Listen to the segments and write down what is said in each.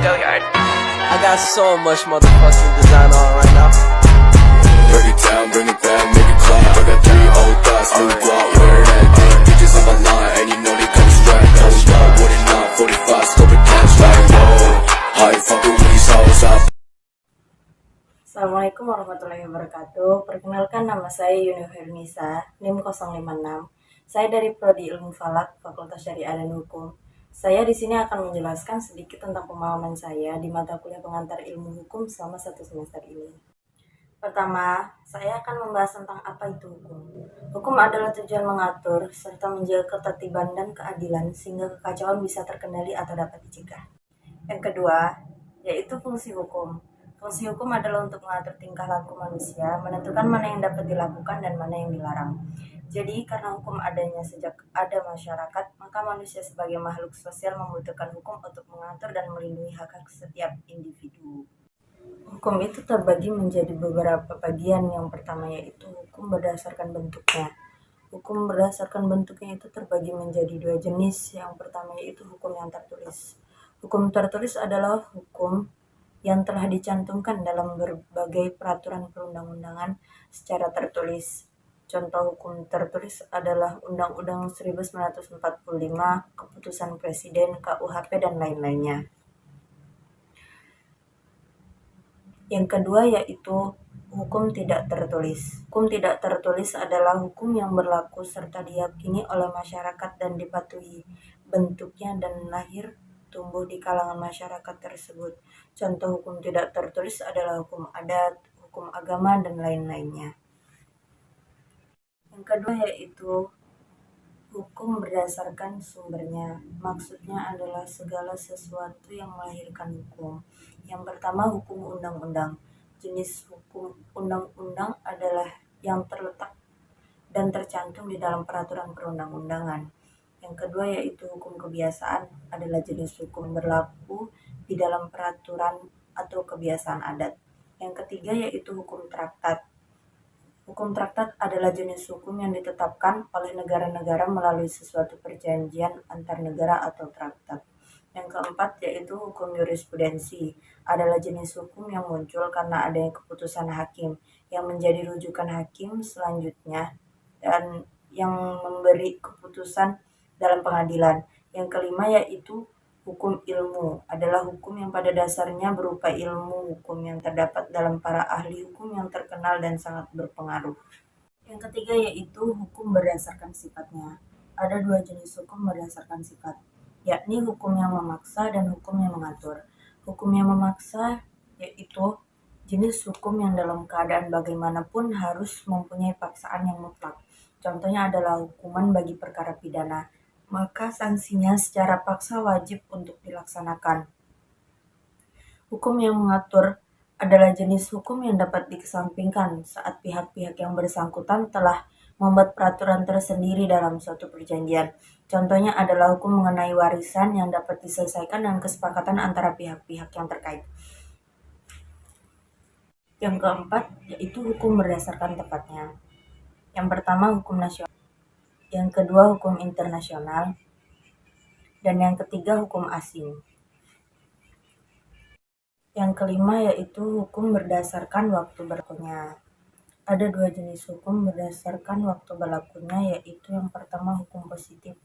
I got so much motherfucking design on right now. Break it down, bring it back, make it clap. I got 3 old thoughts, new guap, wear that thing. Bitches on my line, and you know they come strapped. Hold up, what it not, 45, scope it cash like whoa. How you fucking with these hoes up? Assalamualaikum warahmatullahi wabarakatuh. Perkenalkan, nama saya Yuni Hernisa, NIM 056. Saya dari Prodi Ilmu Falak, Fakultas Syariah dan Hukum. Saya di sini akan menjelaskan sedikit tentang pemahaman saya di mata kuliah pengantar ilmu hukum selama 1 semester ini. Pertama, saya akan membahas tentang apa itu hukum. Hukum adalah tujuan mengatur serta menjaga ketertiban dan keadilan sehingga kekacauan bisa terkendali atau dapat dicegah. Yang kedua, yaitu fungsi hukum. Fungsi hukum adalah untuk mengatur tingkah laku manusia, menentukan mana yang dapat dilakukan dan mana yang dilarang. Jadi, karena hukum adanya sejak ada masyarakat, maka manusia sebagai makhluk sosial membutuhkan hukum untuk mengatur dan melindungi hak-hak setiap individu. Hukum itu terbagi menjadi beberapa bagian. Yang pertama yaitu hukum berdasarkan bentuknya. Hukum berdasarkan bentuknya itu terbagi menjadi 2 jenis. Yang pertama yaitu hukum yang tertulis. Hukum tertulis adalah hukum yang telah dicantumkan dalam berbagai peraturan perundang-undangan secara tertulis. Contoh hukum tertulis adalah Undang-Undang 1945, Keputusan Presiden, KUHP, dan lain-lainnya. Yang kedua yaitu hukum tidak tertulis. Hukum tidak tertulis adalah hukum yang berlaku serta diyakini oleh masyarakat dan dipatuhi bentuknya dan lahir tumbuh di kalangan masyarakat tersebut. Contoh hukum tidak tertulis adalah hukum adat, hukum agama, dan lain-lainnya. Yang kedua yaitu hukum berdasarkan sumbernya. Maksudnya adalah segala sesuatu yang melahirkan hukum. Yang pertama hukum undang-undang. Jenis hukum undang-undang adalah yang terletak dan tercantum di dalam peraturan perundang-undangan. Yang kedua yaitu hukum kebiasaan, adalah jenis hukum berlaku di dalam peraturan atau kebiasaan adat. Yang ketiga yaitu hukum traktat. Hukum traktat adalah jenis hukum yang ditetapkan oleh negara-negara melalui sesuatu perjanjian antar negara atau traktat. Yang keempat yaitu hukum jurisprudensi, adalah jenis hukum yang muncul karena adanya keputusan hakim yang menjadi rujukan hakim selanjutnya dan yang memberi keputusan dalam pengadilan. Yang kelima yaitu hukum ilmu, adalah hukum yang pada dasarnya berupa ilmu hukum yang terdapat dalam para ahli hukum yang terkenal dan sangat berpengaruh. Yang ketiga yaitu hukum berdasarkan sifatnya. Ada 2 jenis hukum berdasarkan sifat, yakni hukum yang memaksa dan hukum yang mengatur. Hukum yang memaksa yaitu jenis hukum yang dalam keadaan bagaimanapun harus mempunyai paksaan yang mutlak. Contohnya adalah hukuman bagi perkara pidana, maka sanksinya secara paksa wajib untuk dilaksanakan. Hukum yang mengatur adalah jenis hukum yang dapat dikesampingkan saat pihak-pihak yang bersangkutan telah membuat peraturan tersendiri dalam suatu perjanjian. Contohnya adalah hukum mengenai warisan yang dapat diselesaikan dengan kesepakatan antara pihak-pihak yang terkait. Yang keempat yaitu hukum berdasarkan tepatnya. Yang pertama hukum nasional, yang kedua hukum internasional, dan yang ketiga hukum asing. Yang kelima yaitu hukum berdasarkan waktu berlakunya. Ada 2 jenis hukum berdasarkan waktu berlakunya, yaitu yang pertama hukum positif,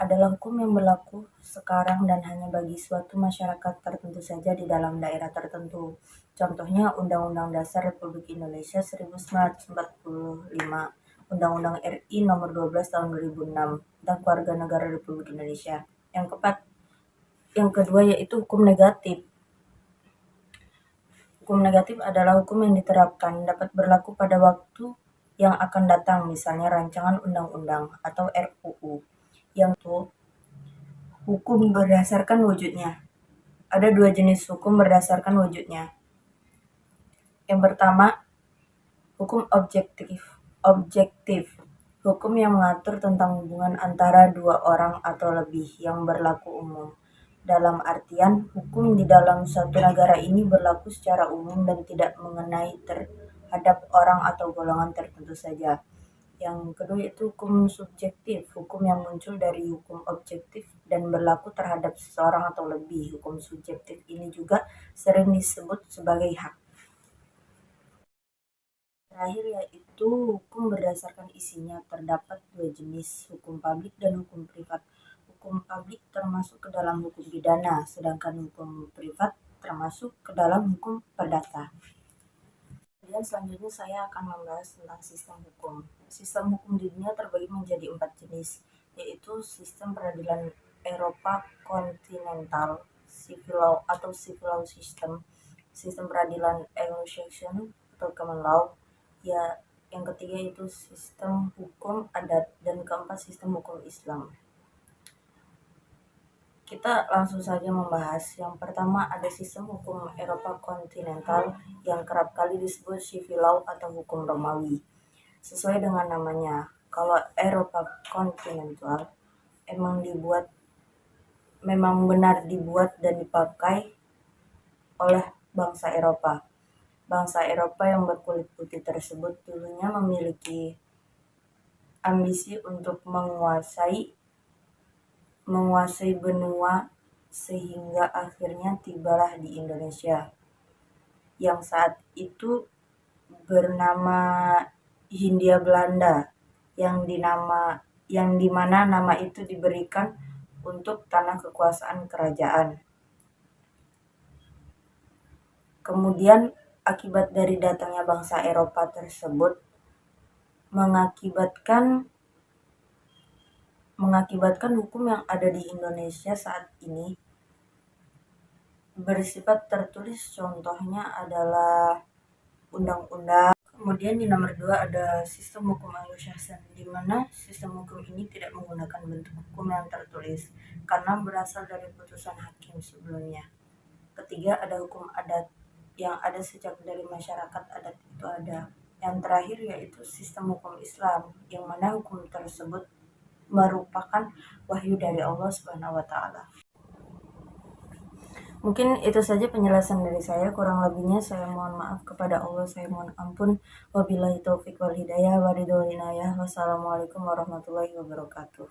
adalah hukum yang berlaku sekarang dan hanya bagi suatu masyarakat tertentu saja di dalam daerah tertentu. Contohnya Undang-Undang Dasar Republik Indonesia 1945, Undang-Undang RI Nomor 12 Tahun 2006 tentang Kewarganegaraan Republik Indonesia. Yang kedua yaitu hukum negatif. Hukum negatif adalah hukum yang diterapkan dapat berlaku pada waktu yang akan datang, misalnya rancangan undang-undang atau RUU. Yang itu hukum berdasarkan wujudnya. Ada 2 jenis hukum berdasarkan wujudnya. Yang pertama, hukum objektif. Hukum yang mengatur tentang hubungan antara 2 orang atau lebih yang berlaku umum. Dalam artian, hukum di dalam suatu negara ini berlaku secara umum dan tidak mengenai terhadap orang atau golongan tertentu saja. Yang kedua yaitu hukum subjektif, hukum yang muncul dari hukum objektif dan berlaku terhadap seseorang atau lebih. Hukum subjektif ini juga sering disebut sebagai hak. Terakhir yaitu hukum berdasarkan isinya. Terdapat dua jenis, hukum publik dan hukum privat. Hukum publik termasuk ke dalam hukum pidana, sedangkan hukum privat termasuk ke dalam hukum perdata. Kemudian selanjutnya saya akan membahas tentang sistem hukum. Sistem hukum di dunia terbagi menjadi 4 jenis, yaitu sistem peradilan Eropa kontinental, civil law atau civil law system, sistem peradilan Anglo-Saxon atau common law, ya yang ketiga itu sistem hukum adat, dan keempat sistem hukum Islam. Kita langsung saja membahas. Yang pertama ada sistem hukum Eropa kontinental yang kerap kali disebut civil law atau hukum Romawi. Sesuai dengan namanya, kalau Eropa kontinental memang benar dibuat dan dipakai oleh bangsa Eropa. Bangsa Eropa yang berkulit putih tersebut dulunya memiliki ambisi untuk menguasai benua sehingga akhirnya tibalah di Indonesia yang saat itu bernama Hindia Belanda, yang dimana nama itu diberikan untuk tanah kekuasaan kerajaan. Kemudian akibat dari datangnya bangsa Eropa tersebut mengakibatkan hukum yang ada di Indonesia saat ini bersifat tertulis, contohnya adalah undang-undang. Kemudian di nomor 2 ada sistem hukum Anglo-Saxon, di mana sistem hukum ini tidak menggunakan bentuk hukum yang tertulis karena berasal dari putusan hakim sebelumnya. Ketiga ada hukum adat yang ada sejak dari masyarakat adat itu ada. Yang terakhir yaitu sistem hukum Islam, yang mana hukum tersebut merupakan wahyu dari Allah Subhanahu wa Ta'ala. Mungkin itu saja penjelasan dari saya, kurang lebihnya saya mohon maaf kepada Allah, saya mohon ampun. Wabillahi taufiq wal hidayah wa ridho wal inayah. Wassalamualaikum warahmatullahi wabarakatuh.